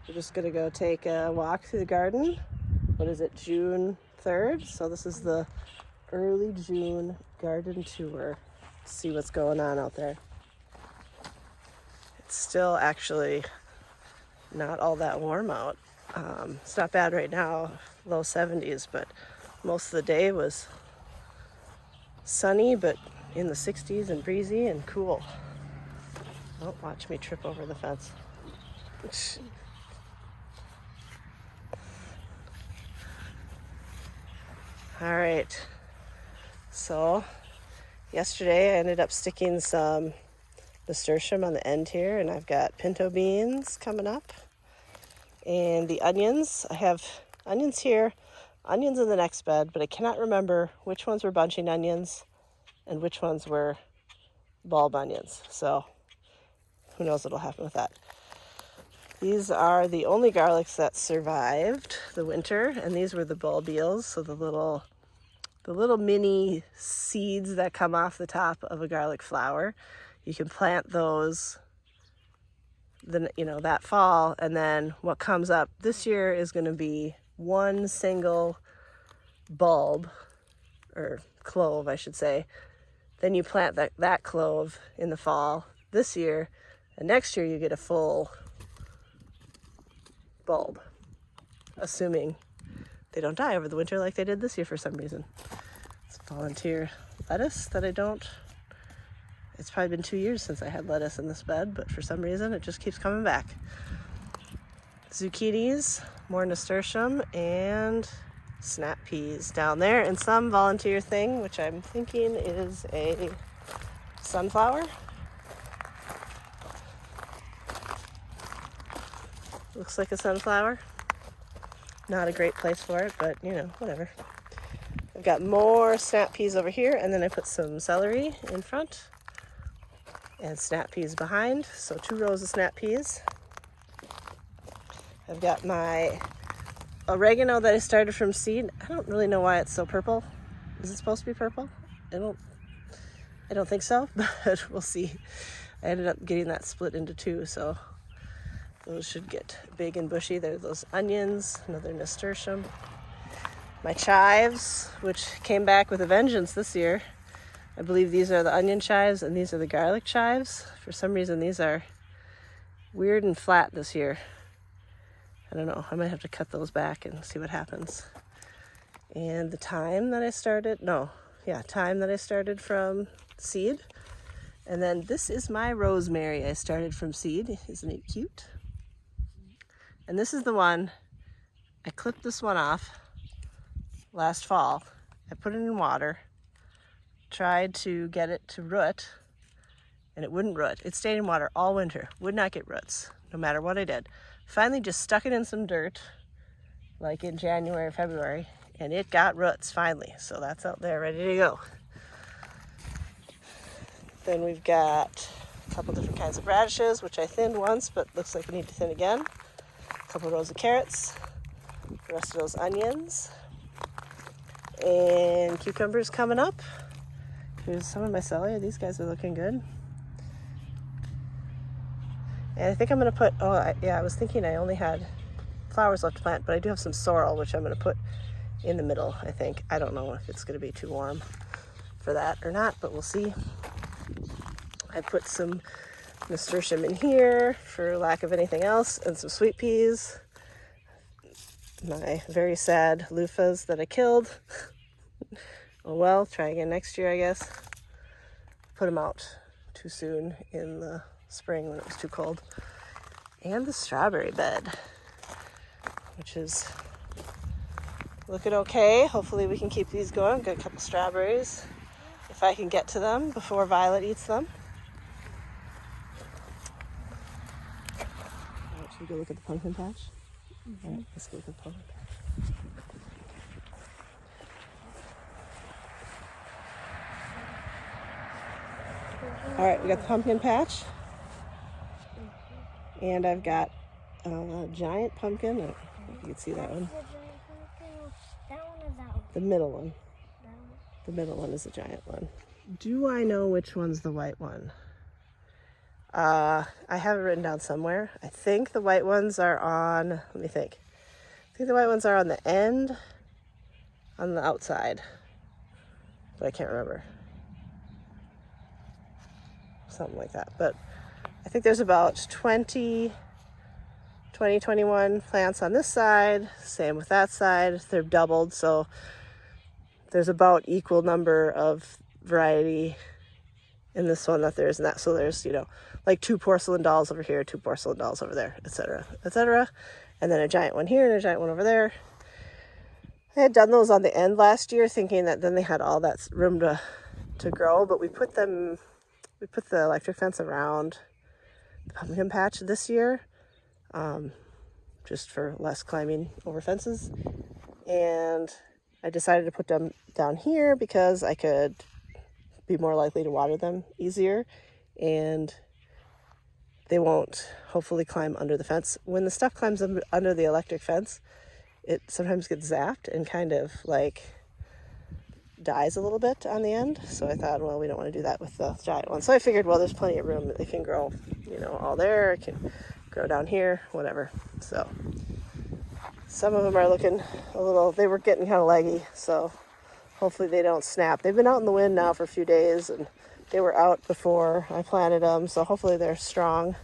We're just gonna go take a walk through the garden. What is it, June 3rd? So this is the early June garden tour. See what's going on out there. It's still actually not all that warm out. It's not bad right now, low 70s, but most of the day was sunny, but in the 60s and breezy and cool. Oh, watch me trip over the fence. All right, so yesterday I ended up sticking some nasturtium on the end here, and I've got pinto beans coming up and the onions. I have onions here, onions in the next bed, but I cannot remember which ones were bunching onions and which ones were bulb onions, so who knows what'll happen with that. These are the only garlics that survived the winter, and these were the bulbils, so the little mini seeds that come off the top of a garlic flower. You can plant those that fall, and then what comes up this year is going to be one single bulb, or clove I should say. Then you plant that clove in the fall this year, and next year you get a full bulb, assuming they don't die over the winter like they did this year for some reason. It's volunteer lettuce that it's probably been 2 years since I had lettuce in this bed, but for some reason it just keeps coming back. Zucchinis, more nasturtium, and snap peas down there, and some volunteer thing, which I'm thinking is a sunflower. Looks like a sunflower. Not a great place for it, but whatever. I've got more snap peas over here, and then I put some celery in front and snap peas behind, so 2 rows of snap peas. I've got my oregano that I started from seed. I don't really know why it's so purple. Is it supposed to be purple? I don't think so, but we'll see. I ended up getting that split into 2, so those should get big and bushy. There are those onions, another nasturtium. My chives, which came back with a vengeance this year. I believe these are the onion chives and these are the garlic chives. For some reason, these are weird and flat this year. I don't know. I might have to cut those back and see what happens. And the thyme that I started from seed. And then this is my rosemary I started from seed. Isn't it cute? And this is the one, I clipped this one off last fall. I put it in water, tried to get it to root, and it wouldn't root. It stayed in water all winter, would not get roots, no matter what I did. Finally just stuck it in some dirt, like in January or February, and it got roots finally. So that's out there ready to go. Then we've got a couple different kinds of radishes, which I thinned once, but looks like we need to thin again. A couple rows of carrots, the rest of those onions, and cucumbers coming up. Here's some of my celery. These guys are looking good. And I think I'm going to put, I was thinking I only had flowers left to plant, but I do have some sorrel, which I'm going to put in the middle, I think. I don't know if it's going to be too warm for that or not, but we'll see. I put some nasturtium in here for lack of anything else, and some sweet peas. My very sad loofahs that I killed. Oh well, try again next year, I guess. Put them out too soon in the spring when it was too cold. And the strawberry bed, which is looking okay. Hopefully we can keep these going. Got a couple strawberries if I can get to them before Violet eats them. Should we go look at the pumpkin patch? Mm-hmm. All right, let's go look at the pumpkin patch. All right, we got the pumpkin patch. And I've got a giant pumpkin. I don't know if you can see that one. The middle one. The middle one is the giant one. Do I know which one's the white one? I have it written down somewhere. I think the white ones are on, let me think. I think the white ones are on the end, on the outside, but I can't remember. Something like that. But I think there's about 21 plants on this side. Same with that side. They're doubled, so there's about equal number of variety in this one that there is in that. So there's, like 2 porcelain dolls over here, 2 porcelain dolls over there, etc., etc. And then a giant one here and a giant one over there. I had done those on the end last year, thinking that then they had all that room to grow, but we put the electric fence around the pumpkin patch this year, just for less climbing over fences. And I decided to put them down here because I could be more likely to water them easier, and they won't hopefully climb under the fence. When the stuff climbs under the electric fence, it sometimes gets zapped and kind of like dies a little bit on the end. So I thought, well, we don't want to do that with the giant one. So I figured, well, there's plenty of room that they can grow, all there. It can grow down here, whatever. So some of them are looking they were getting kind of leggy. So hopefully they don't snap. They've been out in the wind now for a few days, and they were out before I planted them. So hopefully they're strong.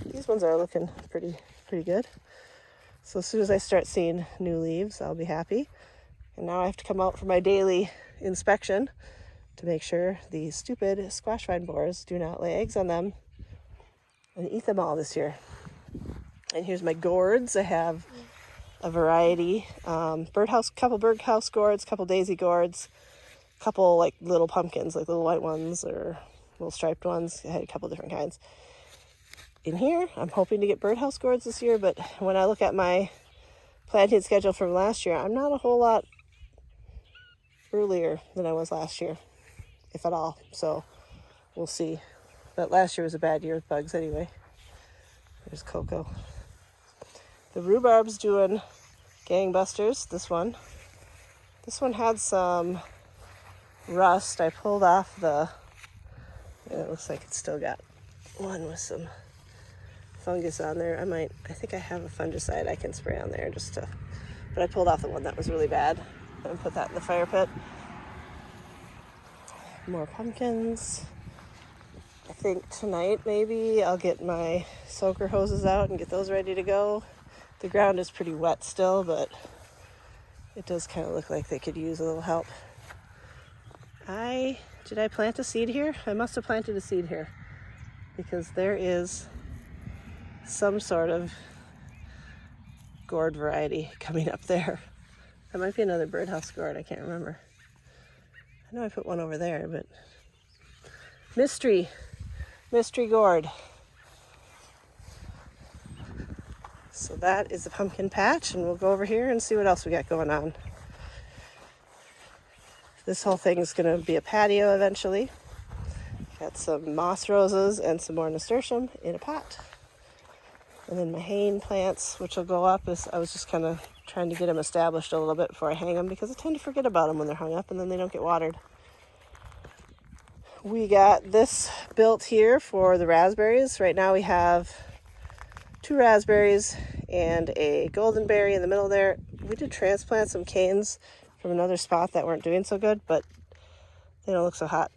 These ones are looking pretty good. So as soon as I start seeing new leaves, I'll be happy. And now I have to come out for my daily inspection to make sure the stupid squash vine borers do not lay eggs on them and eat them all this year. And here's my gourds. I have a variety, couple birdhouse gourds, couple daisy gourds, couple like little pumpkins, like little white ones or little striped ones. I had a couple different kinds. In here, I'm hoping to get birdhouse gourds this year, but when I look at my planting schedule from last year, I'm not a whole lot earlier than I was last year, if at all. So we'll see. But last year was a bad year with bugs anyway. There's Coco. The rhubarb's doing gangbusters, this one. This one had some rust. I pulled off it looks like it's still got one with some fungus on there. I think I have a fungicide I can spray on there but I pulled off the one that was really bad and put that in the fire pit. More pumpkins. I think tonight maybe I'll get my soaker hoses out and get those ready to go. The ground is pretty wet still, but it does kind of look like they could use a little help. Did I plant a seed here? I must have planted a seed here because there is some sort of gourd variety coming up there. That might be another birdhouse gourd. I can't remember. I know I put one over there, but mystery gourd. So that is the pumpkin patch, and we'll go over here and see what else we got going on. This whole thing is going to be a patio eventually. Got some moss roses and some more nasturtium in a pot. And then my haying plants, which will go up, I was just kind of trying to get them established a little bit before I hang them, because I tend to forget about them when they're hung up and then they don't get watered. We got this built here for the raspberries. Right now we have 2 raspberries and a goldenberry in the middle there. We did transplant some canes from another spot that weren't doing so good, but they don't look so hot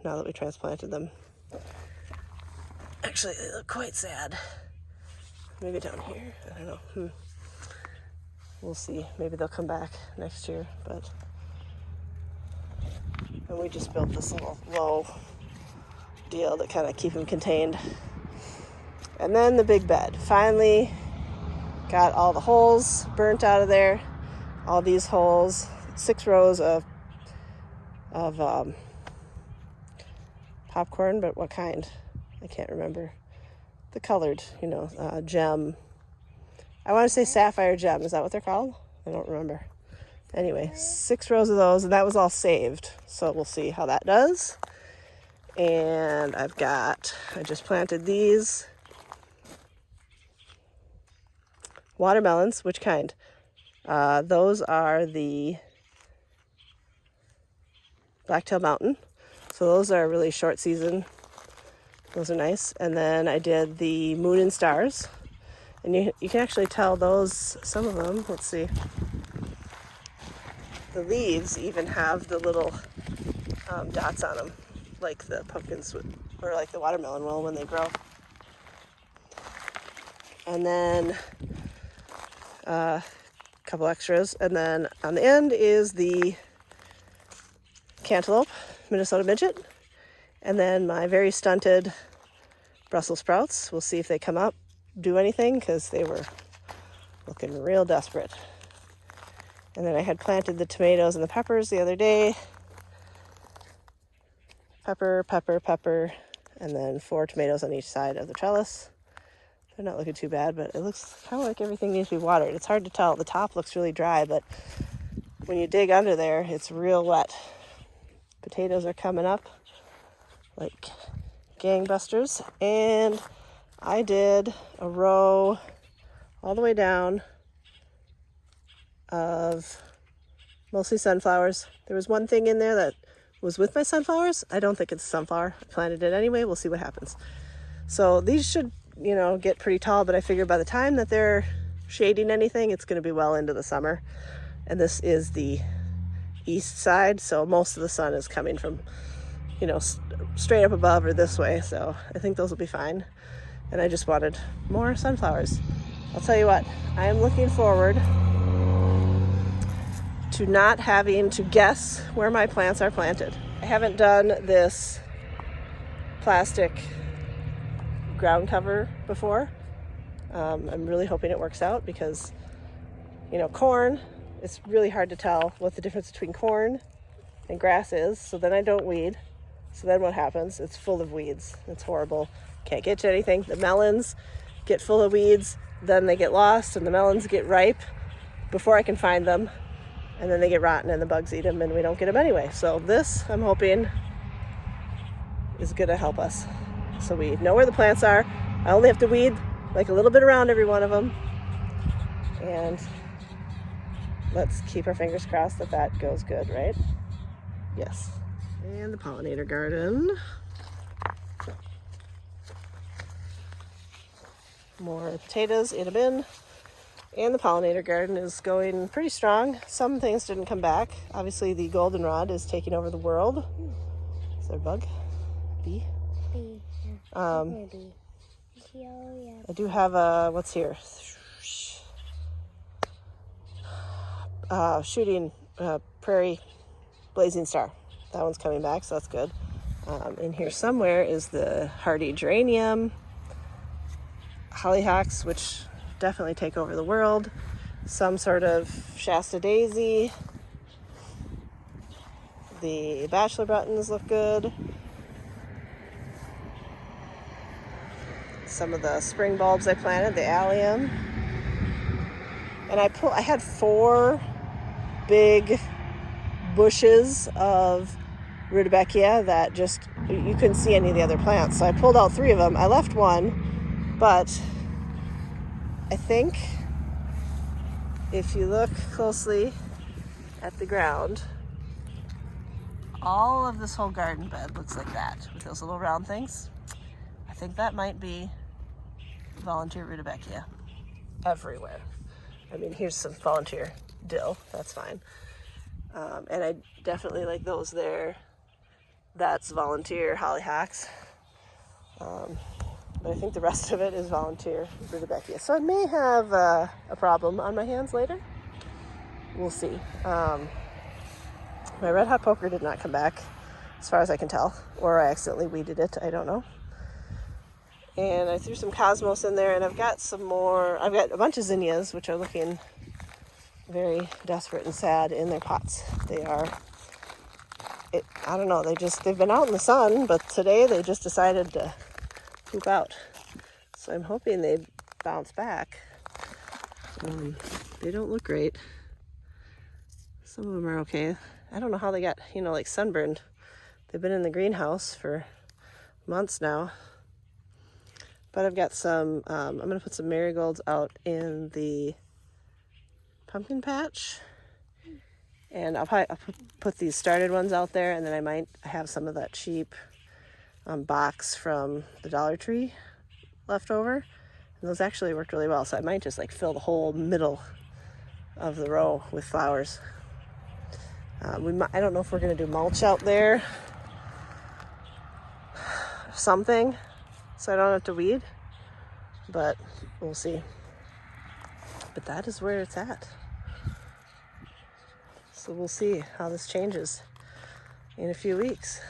now that we transplanted them. Actually, they look quite sad. Maybe down here, I don't know. We'll see. Maybe they'll come back next year, and we just built this little low deal to kind of keep them contained. And then the big bed. Finally got all the holes burnt out of there. All these holes, 6 rows of popcorn, but what kind? I can't remember. The colored, gem. I want to say sapphire gem. Is that what they're called? I don't remember. Anyway, 6 rows of those, and that was all saved. So we'll see how that does. And I just planted these watermelons. Which kind? Those are the Blacktail Mountain. So those are really short season Those are nice. And then I did the moon and stars. And you can actually tell those, some of them, let's see. The leaves even have the little dots on them, like the pumpkins or like the watermelon will when they grow. And then a couple extras. And then on the end is the cantaloupe, Minnesota midget. And then my very stunted Brussels sprouts. We'll see if they come up, do anything, because they were looking real desperate. And then I had planted the tomatoes and the peppers the other day. Pepper, pepper, pepper, and then 4 tomatoes on each side of the trellis. They're not looking too bad, but it looks kind of like everything needs to be watered. It's hard to tell. The top looks really dry, but when you dig under there, it's real wet. Potatoes are coming up like gangbusters. And I did a row all the way down of mostly sunflowers. There was one thing in there that was with my sunflowers. I don't think it's a sunflower. I planted it anyway. We'll see what happens. So these should, get pretty tall, but I figure by the time that they're shading anything, it's going to be well into the summer. And this is the east side, so most of the sun is coming from, straight up above or this way. So I think those will be fine. And I just wanted more sunflowers. I'll tell you what, I am looking forward to not having to guess where my plants are planted. I haven't done this plastic ground cover before. I'm really hoping it works out because, corn, it's really hard to tell what the difference between corn and grass is. So then I don't weed. So then what happens? It's full of weeds. It's horrible. Can't get to anything. The melons get full of weeds. Then they get lost and the melons get ripe before I can find them. And then they get rotten and the bugs eat them and we don't get them anyway. So this, I'm hoping, is going to help us. So we know where the plants are. I only have to weed like a little bit around every one of them. And let's keep our fingers crossed that that goes good, right? Yes. And the pollinator garden. More potatoes in a bin. And the pollinator garden is going pretty strong. Some things didn't come back. Obviously, the goldenrod is taking over the world. Is there a bug? Bee? Bee. Bee. I do have a, what's here? Shooting Prairie blazing star. That one's coming back, so that's good. In here somewhere is the hardy geranium, hollyhocks, which definitely take over the world, some sort of Shasta daisy. The bachelor buttons look good. Some of the spring bulbs I planted, the allium. And I had 4 big bushes of rudbeckia that just, you couldn't see any of the other plants. So I pulled out 3 of them. I left one, but I think if you look closely at the ground, all of this whole garden bed looks like that with those little round things. I think that might be volunteer rudbeckia everywhere. I mean, here's some volunteer dill. That's fine. And I definitely like those there. That's volunteer hollyhocks. But I think the rest of it is volunteer rudbeckia. So I may have a problem on my hands later. We'll see. My red hot poker did not come back, as far as I can tell. Or I accidentally weeded it. I don't know. And I threw some cosmos in there, and I've got some more. I've got a bunch of zinnias, which are looking very desperate and sad in their pots. They are, I don't know, they've been out in the sun, but today they just decided to poop out. So I'm hoping they bounce back. They don't look great. Some of them are okay. I don't know how they got, like sunburned. They've been in the greenhouse for months now. But I've got some, I'm going to put some marigolds out in the pumpkin patch. And I'll put these started ones out there, and then I might have some of that cheap box from the Dollar Tree left over. And those actually worked really well. So I might just like fill the whole middle of the row with flowers. I don't know if we're going to do mulch out there. Something. So I don't have to weed. But we'll see. But that is where it's at. So we'll see how this changes in a few weeks.